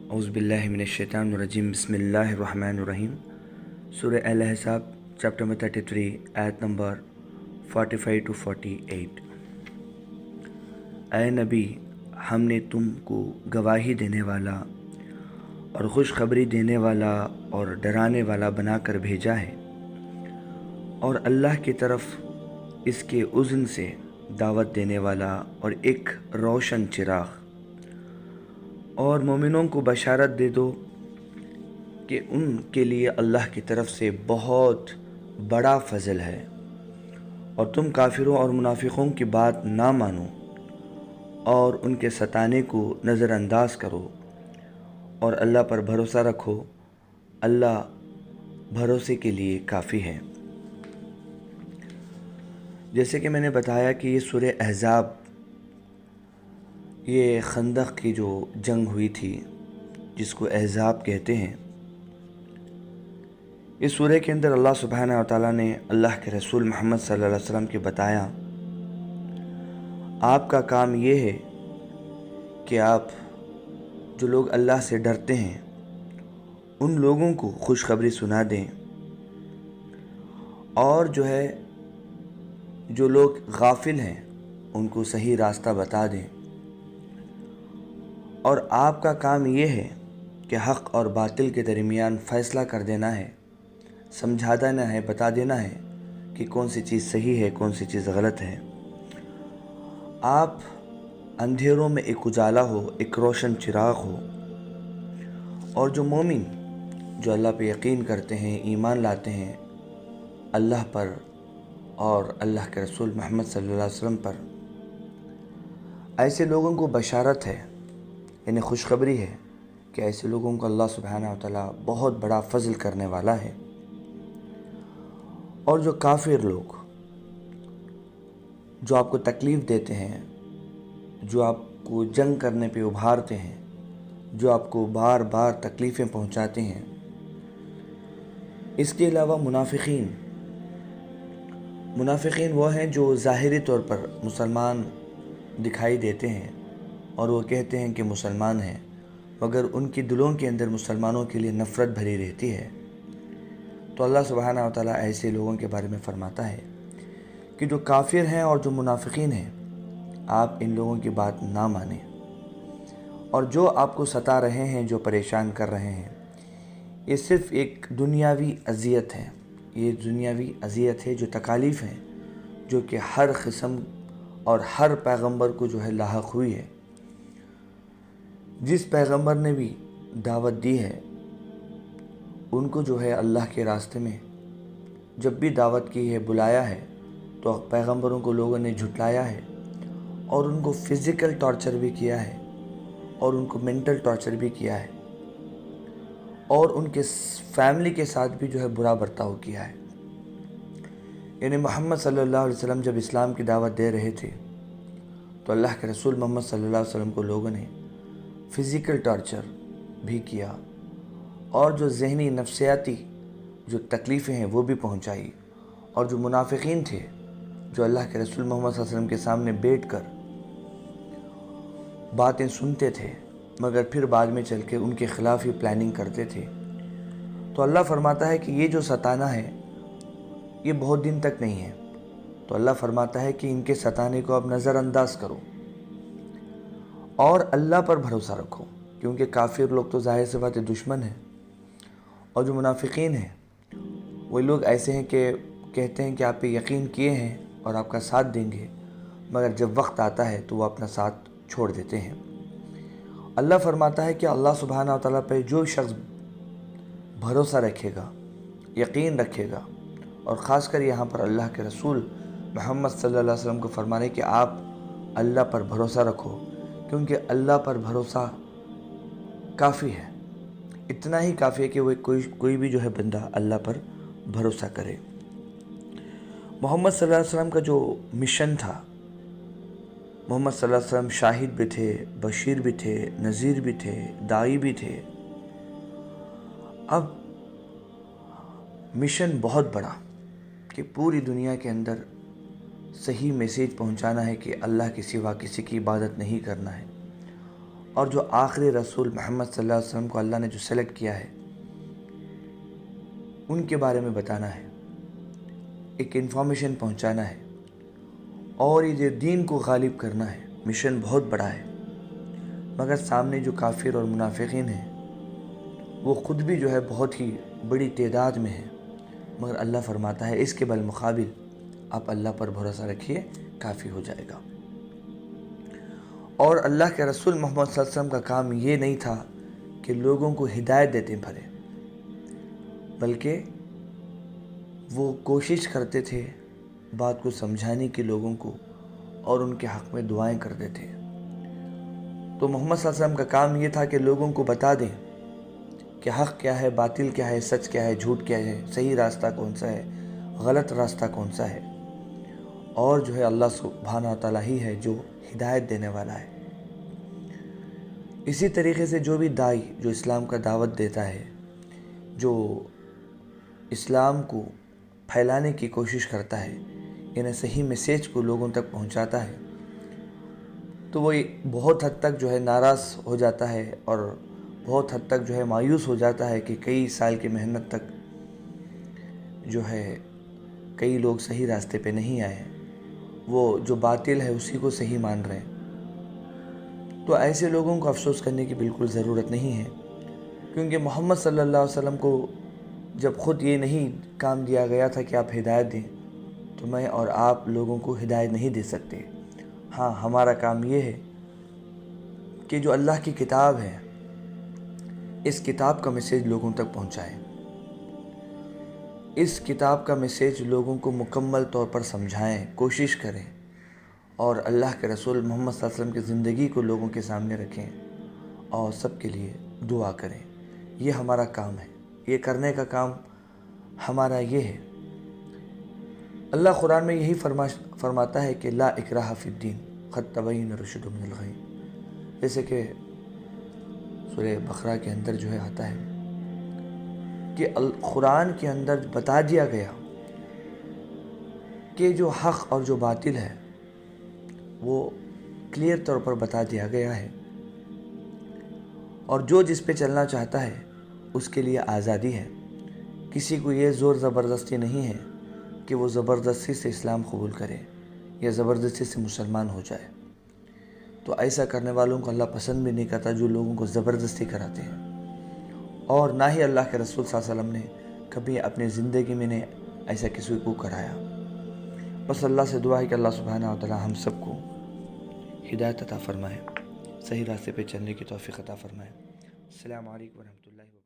اعوذ باللہ من الشیطان الرجیم بسم اللہ الرحمن الرحیم۔ سورہ الاحزاب چیپٹر نمبر 33 آیت نمبر 45 to 48۔ اے نبی، ہم نے تم کو گواہی دینے والا اور خوشخبری دینے والا اور ڈرانے والا بنا کر بھیجا ہے، اور اللہ کی طرف اس کے اذن سے دعوت دینے والا اور ایک روشن چراغ۔ اور مومنوں کو بشارت دے دو کہ ان کے لیے اللہ کی طرف سے بہت بڑا فضل ہے، اور تم کافروں اور منافقوں کی بات نہ مانو اور ان کے ستانے کو نظر انداز کرو، اور اللہ پر بھروسہ رکھو، اللہ بھروسے کے لیے کافی ہے۔ جیسے کہ میں نے بتایا کہ یہ سورہ احزاب، یہ خندق کی جو جنگ ہوئی تھی جس کو احزاب کہتے ہیں، اس سورہ کے اندر اللہ سبحانہ و تعالیٰ نے اللہ کے رسول محمد صلی اللہ علیہ وسلم کے بتایا، آپ کا کام یہ ہے کہ آپ جو لوگ اللہ سے ڈرتے ہیں ان لوگوں کو خوشخبری سنا دیں، اور جو لوگ غافل ہیں ان کو صحیح راستہ بتا دیں، اور آپ کا کام یہ ہے کہ حق اور باطل کے درمیان فیصلہ کر دینا ہے، سمجھا دینا ہے، بتا دینا ہے کہ کون سی چیز صحیح ہے، کون سی چیز غلط ہے۔ آپ اندھیروں میں ایک اجالا ہو، ایک روشن چراغ ہو، اور جو مومن جو اللہ پہ یقین کرتے ہیں، ایمان لاتے ہیں اللہ پر اور اللہ کے رسول محمد صلی اللہ علیہ وسلم پر، ایسے لوگوں کو بشارت ہے، یعنی خوشخبری ہے کہ ایسے لوگوں کو اللہ سبحانہ و تعالیٰ بہت بڑا فضل کرنے والا ہے۔ اور جو کافر لوگ جو آپ کو تکلیف دیتے ہیں، جو آپ کو جنگ کرنے پہ ابھارتے ہیں، جو آپ کو بار بار تکلیفیں پہنچاتے ہیں، اس کے علاوہ منافقین وہ ہیں جو ظاہری طور پر مسلمان دکھائی دیتے ہیں اور وہ کہتے ہیں کہ مسلمان ہیں، مگر ان کی دلوں کے اندر مسلمانوں کے لیے نفرت بھری رہتی ہے۔ تو اللہ سبحانہ و تعالیٰ ایسے لوگوں کے بارے میں فرماتا ہے کہ جو کافر ہیں اور جو منافقین ہیں، آپ ان لوگوں کی بات نہ مانیں، اور جو آپ کو ستا رہے ہیں، جو پریشان کر رہے ہیں، یہ صرف ایک دنیاوی اذیت ہے، یہ دنیاوی اذیت ہے، جو تکالیف ہیں جو کہ ہر قسم اور ہر پیغمبر کو لاحق ہوئی ہے۔ جس پیغمبر نے بھی دعوت دی ہے ان کو اللہ کے راستے میں جب بھی دعوت کی ہے، بلایا ہے، تو پیغمبروں کو لوگوں نے جھٹلایا ہے، اور ان کو فزیکل ٹارچر بھی کیا ہے، اور ان کو مینٹل ٹارچر بھی کیا ہے، اور ان کے فیملی کے ساتھ بھی برا برتاؤ کیا ہے۔ یعنی محمد صلی اللہ علیہ وسلم جب اسلام کی دعوت دے رہے تھے تو اللہ کے رسول محمد صلی اللہ علیہ وسلم کو لوگوں نے فزیکل ٹارچر بھی کیا، اور جو ذہنی نفسیاتی جو تکلیفیں ہیں وہ بھی پہنچائی۔ اور جو منافقین تھے جو اللہ کے رسول محمد صلی اللہ علیہ وسلم کے سامنے بیٹھ کر باتیں سنتے تھے مگر پھر بعد میں چل کے ان کے خلاف ہی پلاننگ کرتے تھے، تو اللہ فرماتا ہے کہ یہ جو ستانا ہے یہ بہت دن تک نہیں ہے۔ تو اللہ فرماتا ہے کہ ان کے ستانے کو اب نظر انداز کرو اور اللہ پر بھروسہ رکھو، کیونکہ کافر لوگ تو ظاہر سے بات ہے دشمن ہیں، اور جو منافقین ہیں وہ لوگ ایسے ہیں کہ کہتے ہیں کہ آپ پہ یقین کیے ہیں اور آپ کا ساتھ دیں گے، مگر جب وقت آتا ہے تو وہ اپنا ساتھ چھوڑ دیتے ہیں۔ اللہ فرماتا ہے کہ اللہ سبحانہ و تعالیٰ پہ جو شخص بھروسہ رکھے گا، یقین رکھے گا، اور خاص کر یہاں پر اللہ کے رسول محمد صلی اللہ علیہ وسلم کو فرمانے کہ آپ اللہ پر بھروسہ رکھو، کیونکہ اللہ پر بھروسہ کافی ہے، اتنا ہی کافی ہے کہ وہ کوئی بھی بندہ اللہ پر بھروسہ کرے۔ محمد صلی اللہ علیہ وسلم کا جو مشن تھا، محمد صلی اللہ علیہ وسلم شاہد بھی تھے، بشیر بھی تھے، نذیر بھی تھے، داعی بھی تھے۔ اب مشن بہت بڑا کہ پوری دنیا کے اندر صحیح میسیج پہنچانا ہے کہ اللہ کے سوا کسی کی عبادت نہیں کرنا ہے، اور جو آخری رسول محمد صلی اللہ علیہ وسلم کو اللہ نے جو سلیکٹ کیا ہے ان کے بارے میں بتانا ہے، ایک انفارمیشن پہنچانا ہے، اور یہ دین کو غالب کرنا ہے۔ مشن بہت بڑا ہے، مگر سامنے جو کافر اور منافقین ہیں وہ خود بھی جو ہے بہت ہی بڑی تعداد میں ہیں، مگر اللہ فرماتا ہے اس کے بالمقابل آپ اللہ پر بھروسہ رکھیے، کافی ہو جائے گا۔ اور اللہ کے رسول محمد صلی اللہ علیہ وسلم کا کام یہ نہیں تھا کہ لوگوں کو ہدایت دیتے پھرے، بلکہ وہ کوشش کرتے تھے بات کو سمجھانے کی لوگوں کو، اور ان کے حق میں دعائیں کرتے تھے۔ تو محمد صلی اللہ علیہ وسلم کا کام یہ تھا کہ لوگوں کو بتا دیں کہ حق کیا ہے، باطل کیا ہے، سچ کیا ہے، جھوٹ کیا ہے، صحیح راستہ کون سا ہے، غلط راستہ کون سا ہے، اور جو ہے اللہ سبحانہ تعالیٰ ہی ہے جو ہدایت دینے والا ہے۔ اسی طریقے سے جو بھی داعی جو اسلام کا دعوت دیتا ہے، جو اسلام کو پھیلانے کی کوشش کرتا ہے، یعنی صحیح میسیج کو لوگوں تک پہنچاتا ہے، تو وہ بہت حد تک جو ہے ناراض ہو جاتا ہے، اور بہت حد تک جو ہے مایوس ہو جاتا ہے کہ کئی سال کی محنت تک جو ہے کئی لوگ صحیح راستے پہ نہیں آئے، وہ جو باطل ہے اسی کو صحیح مان رہے ہیں۔ تو ایسے لوگوں کو افسوس کرنے کی بالکل ضرورت نہیں ہے، کیونکہ محمد صلی اللہ علیہ وسلم کو جب خود یہ نہیں کام دیا گیا تھا کہ آپ ہدایت دیں، تو میں اور آپ لوگوں کو ہدایت نہیں دے سکتے۔ ہاں، ہمارا کام یہ ہے کہ جو اللہ کی کتاب ہے اس کتاب کا میسیج لوگوں تک پہنچائیں، اس کتاب کا میسیج لوگوں کو مکمل طور پر سمجھائیں، کوشش کریں، اور اللہ کے رسول محمد صلی اللہ علیہ وسلم کی زندگی کو لوگوں کے سامنے رکھیں، اور سب کے لیے دعا کریں۔ یہ ہمارا کام ہے، یہ کرنے کا کام ہمارا یہ ہے۔ اللہ قرآن میں یہی فرماتا ہے کہ لا اکراہ فی الدین قد تبین الرشد من الغی، جیسے کہ سورہ بقرہ کے اندر جو ہے آتا ہے کہ قرآن کے اندر بتا دیا گیا کہ جو حق اور جو باطل ہے وہ کلیئر طور پر بتا دیا گیا ہے، اور جو جس پہ چلنا چاہتا ہے اس کے لیے آزادی ہے۔ کسی کو یہ زور زبردستی نہیں ہے کہ وہ زبردستی سے اسلام قبول کرے یا زبردستی سے مسلمان ہو جائے۔ تو ایسا کرنے والوں کو اللہ پسند بھی نہیں کرتا جو لوگوں کو زبردستی کراتے ہیں، اور نہ ہی اللہ کے رسول صلی اللہ علیہ وسلم نے کبھی اپنی زندگی میں نے ایسا کسی کو کرایا۔ بس اللہ سے دعا ہے کہ اللہ سبحانہ و تعالی ہم سب کو ہدایت عطا فرمائے، صحیح راستے پہ چلنے کی توفیق عطا فرمائے۔ السلام علیکم ورحمۃ اللہ وبرکاتہ۔